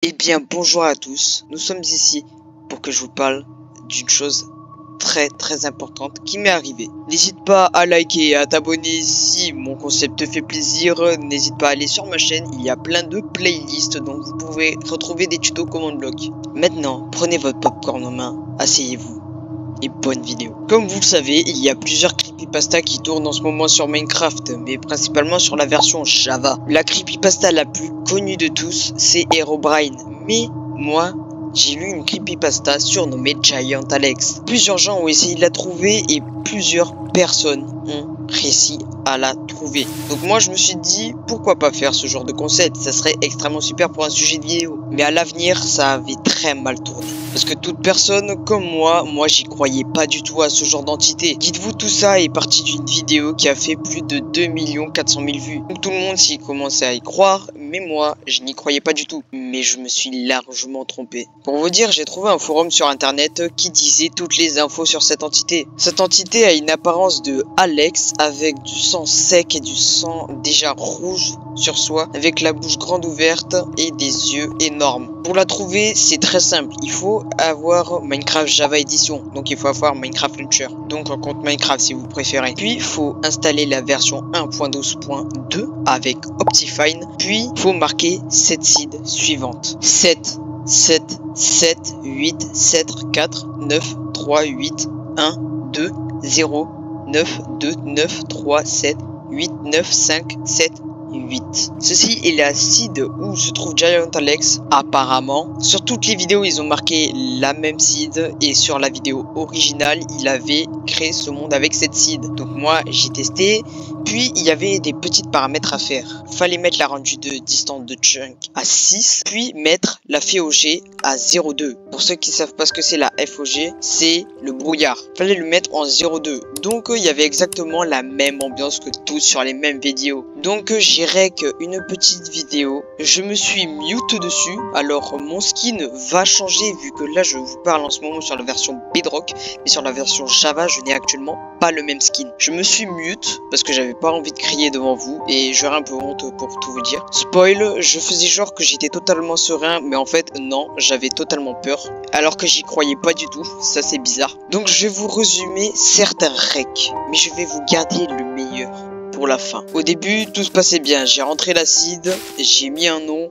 Eh bien, bonjour à tous. Nous sommes ici pour que je vous parle d'une chose très importante qui m'est arrivée. N'hésite pas à liker et à t'abonner si mon concept te fait plaisir. N'hésite pas à aller sur ma chaîne, il y a plein de playlists dont vous pouvez retrouver des tutos command block. Maintenant, prenez votre popcorn en main, asseyez-vous et bonne vidéo. Comme vous le savez, il y a plusieurs creepypasta qui tournent en ce moment sur Minecraft, mais principalement sur la version Java. La creepypasta la plus connue de tous, c'est Herobrine. Mais moi, j'ai lu une creepypasta surnommée Giant Alex. Plusieurs gens ont essayé de la trouver et plusieurs personnes ont réussi à la trouver. Donc moi je me suis dit pourquoi pas faire ce genre de concept, ça serait extrêmement super pour un sujet de vidéo. Mais à l'avenir ça avait très mal tourné. Parce que toute personne comme moi j'y croyais pas du tout à ce genre d'entité. Dites-vous, tout ça est parti d'une vidéo qui a fait plus de 2 400 000 vues. Donc tout le monde s'y commençait à y croire, mais moi je n'y croyais pas du tout. Mais je me suis largement trompé. Pour vous dire, j'ai trouvé un forum sur internet qui disait toutes les infos sur cette entité. Cette entité a une apparence de Alex avec du sang sec et du sang déjà rouge sur soi, avec la bouche grande ouverte et des yeux énormes. Pour la trouver, c'est très simple. Il faut avoir Minecraft Java Edition, donc il faut avoir Minecraft Launcher, donc un compte Minecraft si vous préférez. Puis il faut installer la version 1.12.2 avec Optifine, puis il faut marquer cette seed suivante: 7 8 7 4 9 3 8 1 2 0 9 2 9 3 7 8 9 5 7 8. Ceci est la seed où se trouve Giant Alex apparemment. Sur toutes les vidéos ils ont marqué la même seed, et sur la vidéo originale il avait créé ce monde avec cette seed. Donc moi j'ai testé, puis il y avait des petits paramètres à faire. Fallait mettre la range de distance de chunk à 6, puis mettre la FOG à 0,2. Pour ceux qui savent pas ce que c'est la FOG, c'est le brouillard. Fallait le mettre en 0,2. Donc il y avait exactement la même ambiance que tous sur les mêmes vidéos. Donc j'irai qu'une petite vidéo, je me suis mute dessus. Alors mon skin va changer vu que là je vous parle en ce moment sur la version Bedrock, mais sur la version Java je n'ai actuellement pas le même skin. Je me suis mute parce que j'avais pas envie de crier devant vous et j'aurais un peu honte pour tout vous dire. Spoil, je faisais genre que j'étais totalement serein, mais en fait non, j'avais totalement peur alors que j'y croyais pas du tout. Ça c'est bizarre. Donc je vais vous résumer certains recs, mais je vais vous garder le meilleur pour la fin. Au début tout se passait bien, j'ai rentré la seed, j'ai mis un nom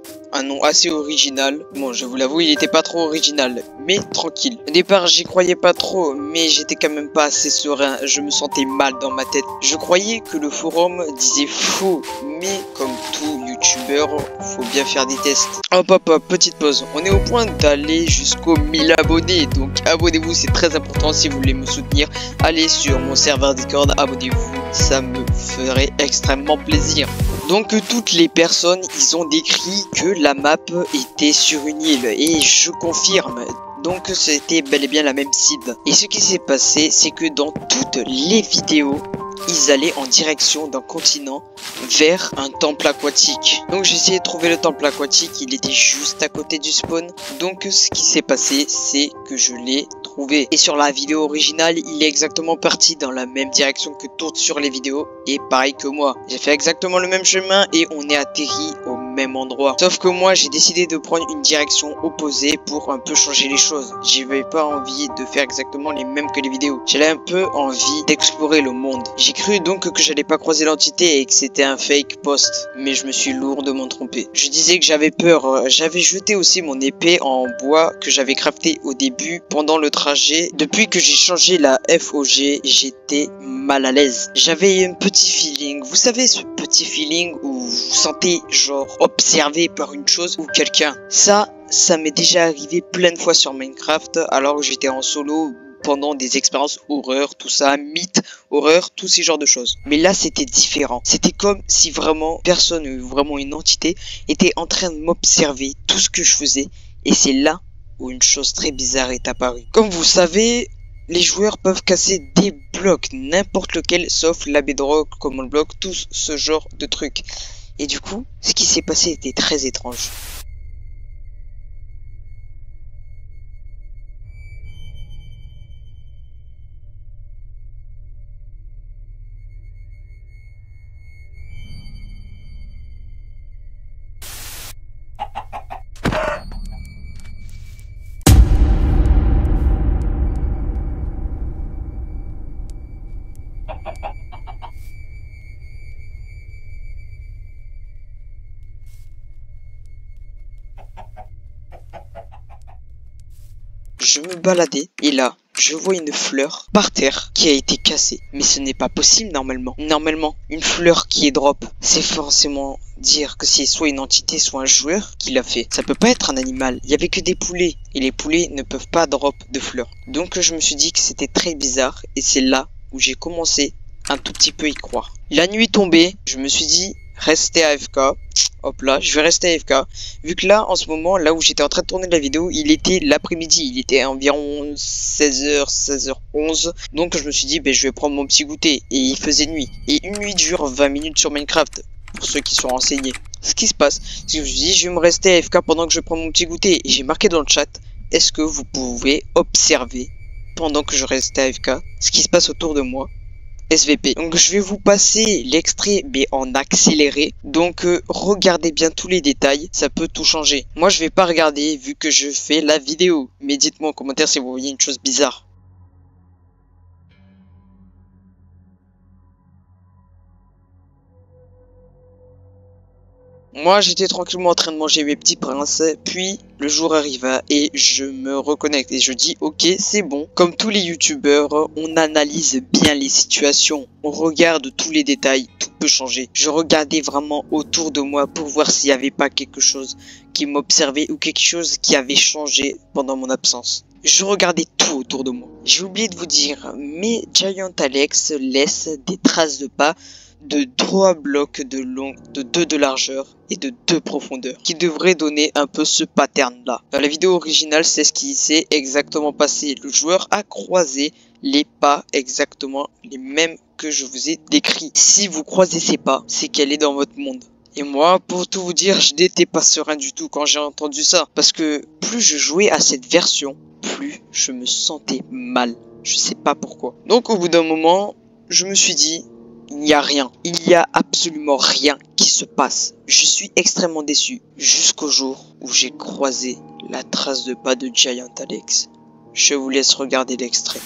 assez original. Bon, je vous l'avoue, il était pas trop original, mais tranquille. Au départ j'y croyais pas trop, mais j'étais quand même pas assez serein, je me sentais mal dans ma tête. Je croyais que le forum disait faux, mais comme tout youtubeur, faut bien faire des tests. Hop, petite pause. On est au point d'aller jusqu'aux 1000 abonnés, donc abonnez-vous, c'est très important si vous voulez me soutenir. Allez sur mon serveur Discord, abonnez-vous, ça me ferait extrêmement plaisir. Donc toutes les personnes, ils ont décrit que la map était sur une île, et je confirme. Donc c'était bel et bien la même seed. Et ce qui s'est passé, c'est que dans toutes les vidéos, ils allaient en direction d'un continent vers un temple aquatique. Donc j'ai essayé de trouver le temple aquatique, il était juste à côté du spawn. Donc ce qui s'est passé, c'est que je l'ai trouvé. Et sur la vidéo originale, il est exactement parti dans la même direction que toutes sur les vidéos. Et pareil que moi, j'ai fait exactement le même chemin et on est atterri au même endroit. Sauf que moi j'ai décidé de prendre une direction opposée pour un peu changer les choses. J'avais pas envie de faire exactement les mêmes que les vidéos. J'avais un peu envie d'explorer le monde. J'ai cru donc que j'allais pas croiser l'entité et que c'était un fake post, mais je me suis lourdement trompé. Je disais que j'avais peur. J'avais jeté aussi mon épée en bois que j'avais crafté au début pendant le trajet. Depuis que j'ai changé la FOG, j'étais mal à l'aise. J'avais un petit feeling, vous savez, ce petit feeling où vous vous sentez genre observé par une chose ou quelqu'un. Ça m'est déjà arrivé plein de fois sur Minecraft alors que j'étais en solo pendant des expériences horreur, tout ça, mythe, horreur, tous ces genres de choses. Mais là c'était différent. C'était comme si vraiment personne, vraiment une entité, était en train de m'observer tout ce que je faisais, et c'est là où une chose très bizarre est apparue. Comme vous savez, les joueurs peuvent casser des blocs, n'importe lequel, sauf la bedrock, command block, tout ce genre de trucs. Et du coup, ce qui s'est passé était très étrange. je me baladais et là, je vois une fleur par terre qui a été cassée. Mais ce n'est pas possible normalement. Normalement, une fleur qui est drop, c'est forcément dire que c'est soit une entité, soit un joueur qui l'a fait. Ça peut pas être un animal. Il y avait que des poulets et les poulets ne peuvent pas drop de fleurs. Donc je me suis dit que c'était très bizarre et c'est là où j'ai commencé un tout petit peu y croire. La nuit tombée, je me suis dit rester AFK. Hop là, je vais rester AFK. Vu que là, en ce moment, là où j'étais en train de tourner la vidéo, il était l'après-midi. Il était environ 16h, 16h11. Donc je me suis dit, ben, je vais prendre mon petit goûter. Et il faisait nuit. Et une nuit dure 20 minutes sur Minecraft. Pour ceux qui sont renseignés. Ce qui se passe, c'est que je me suis dit, je vais me rester AFK pendant que je prends mon petit goûter. Et j'ai marqué dans le chat, est-ce que vous pouvez observer, pendant que je reste AFK, ce qui se passe autour de moi? SVP. Donc je vais vous passer l'extrait mais en accéléré. Donc regardez bien tous les détails, ça peut tout changer. Moi je vais pas regarder vu que je fais la vidéo. Mais dites-moi en commentaire si vous voyez une chose bizarre. Moi, j'étais tranquillement en train de manger mes petits princes, puis le jour arriva et je me reconnecte et je dis ok, c'est bon. Comme tous les youtubeurs, on analyse bien les situations, on regarde tous les détails, tout peut changer. Je regardais vraiment autour de moi pour voir s'il n'y avait pas quelque chose qui m'observait ou quelque chose qui avait changé pendant mon absence. Je regardais tout autour de moi. J'ai oublié de vous dire, mais Giant Alex laisse des traces de pas de 3 blocs de long, de 2 de largeur et de 2 profondeur, qui devrait donner un peu ce pattern là. Dans la vidéo originale, c'est ce qui s'est exactement passé. Le joueur a croisé les pas exactement les mêmes que je vous ai décrits. Si vous croisez ces pas, c'est qu'elle est dans votre monde. Et moi, pour tout vous dire, je n'étais pas serein du tout quand j'ai entendu ça. Parce que plus je jouais à cette version, plus je me sentais mal. Je sais pas pourquoi. Donc au bout d'un moment, je me suis dit, il n'y a rien. Il n'y a absolument rien qui se passe. Je suis extrêmement déçu. Jusqu'au jour où j'ai croisé la trace de pas de Giant Alex. Je vous laisse regarder l'extrait.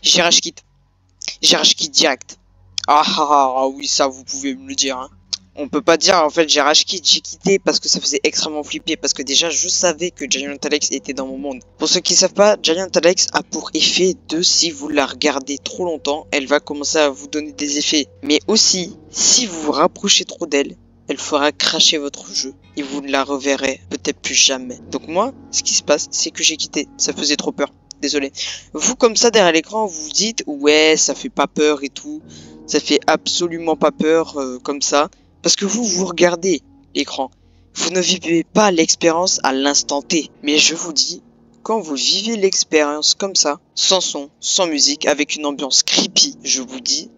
J'ai rage quit. J'ai rage quit direct. Oui, ça vous pouvez me le dire. Hein. On peut pas dire en fait j'ai rage quit, j'ai quitté parce que ça faisait extrêmement flipper. Parce que déjà je savais que Giant Alex était dans mon monde. Pour ceux qui savent pas, Giant Alex a pour effet de si vous la regardez trop longtemps, elle va commencer à vous donner des effets. Mais aussi, si vous vous rapprochez trop d'elle, elle fera cracher votre jeu. Et vous ne la reverrez peut-être plus jamais. Donc moi, ce qui se passe, c'est que j'ai quitté. Ça faisait trop peur. Désolé. Vous comme ça derrière l'écran, vous vous dites ouais ça fait pas peur et tout. Ça fait absolument pas peur comme ça. Parce que vous regardez l'écran. Vous ne vivez pas l'expérience à l'instant T. Mais je vous dis, quand vous vivez l'expérience comme ça, sans son, sans musique, avec une ambiance creepy, je vous dis,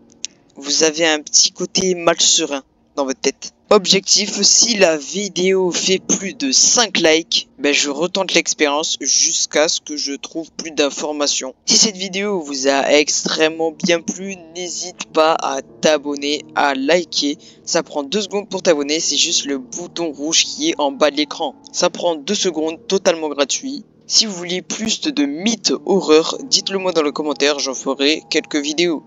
vous avez un petit côté mal serein dans votre tête. Objectif, si la vidéo fait plus de 5 likes, ben je retente l'expérience jusqu'à ce que je trouve plus d'informations. Si cette vidéo vous a extrêmement bien plu, n'hésite pas à t'abonner, à liker. Ça prend 2 secondes pour t'abonner, c'est juste le bouton rouge qui est en bas de l'écran. Ça prend 2 secondes, totalement gratuit. Si vous voulez plus de mythes horreur, dites-le moi dans les commentaires, j'en ferai quelques vidéos.